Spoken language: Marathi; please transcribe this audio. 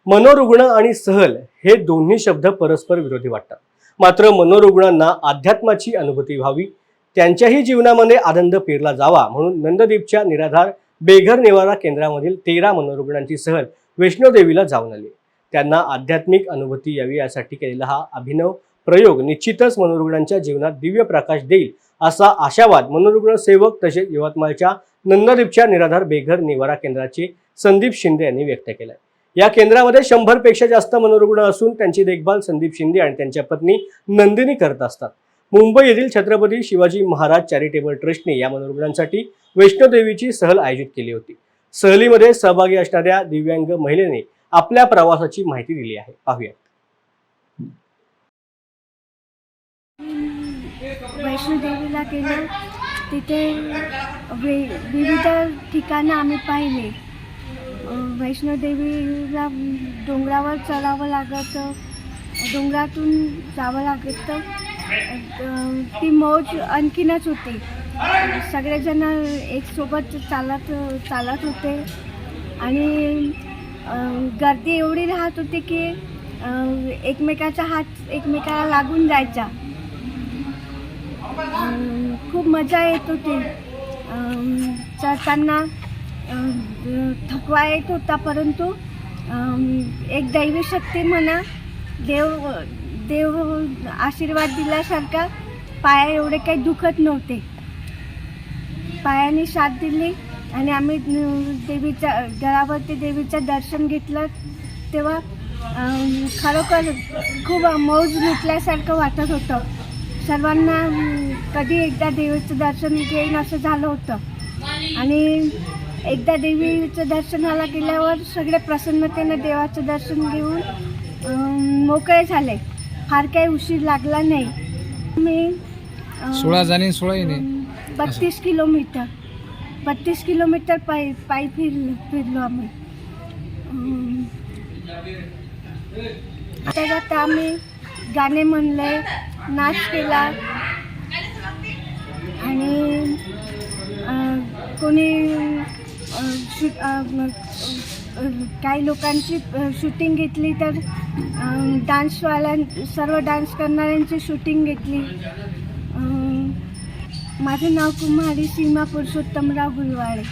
मनोरुग्ण आणि सहल हे दोन्ही शब्द परस्पर विरोधी वाटतात. मात्र मनोरुग्णांना अध्यात्माची अनुभूती व्हावी, त्यांच्याही जीवनामध्ये आनंद पेरला जावा म्हणून नंददीपच्या निराधार बेघर निवारा केंद्रामधील 13 मनोरुग्णांची सहल वैष्णोदेवीला जाऊन आली. त्यांना आध्यात्मिक अनुभूती यावी यासाठी केलेला हा अभिनव प्रयोग निश्चितच मनोरुग्णांच्या जीवनात दिव्य प्रकाश देईल असा आशावाद मनोरुग्ण सेवक तसेच यवतमाळच्या नंददीपच्या निराधार बेघर निवारा केंद्राचे संदीप शिंदे यांनी व्यक्त केलाय. या केंद्रामध्ये 100 पेक्षा जास्त मनोरुग्ण असून त्यांची देखभाल संदीप शिंदे आणि त्यांच्या पत्नी नंदिनी करत असतात. मुंबई येथील छत्रपती शिवाजी महाराज चॅरिटेबल ट्रस्टने या मनोरुग्णांसाठी वैष्णोदेवीची सहल आयोजित केली होती. सहलीमध्ये सहभागी असणाऱ्या दिव्यांग महिलेने आपल्या प्रवासाची माहिती दिली आहे. पाहूया. वैष्णोदेवीला गेलो, तिथे विविध ठिकाणं आम्ही पाहिले. वैष्णोदेवीला डोंगरावर चढावं लागतं, डोंगरातून जावं लागतं. ती मौज आणखीनच होती. सगळेजण एक सोबत चालत होते आणि गर्दी एवढी राहत होती की एकमेकाचा हात एकमेकाला लागून जायचा. खूप मजा येत होती. चढताना थकवा येत होता, परंतु एक दैवी शक्ती म्हणा, देव आशीर्वाद दिल्यासारखा पाया एवढे काही दुखत नव्हते. पायाने साथ दिली आणि आम्ही देवीच्या गडावरती देवीचं दर्शन घेतलं. तेव्हा खरोखर खूप मौज लुटल्यासारखं वाटत होतं. सर्वांना कधी एकदा देवीचं दर्शन घेईन असं झालं होतं. आणि एकदा देवीचं दर्शनाला गेल्यावर सगळे प्रसन्नतेने देवाचं दर्शन घेऊन मोकळे झाले. फार काही उशीर लागला नाही. मी 16 जाणे 16 येणे 32 किलोमीटर पायी फिरलो आम्ही. त्याच्यात आम्ही गाणे म्हणले, नाच केला आणि कोणी काही लोकांची शूटिंग घेतली, तर सर्व डान्स करणाऱ्यांची शूटिंग घेतली. माझं नाव कुमारी सीमा पुरुषोत्तमराव गुलवाळे.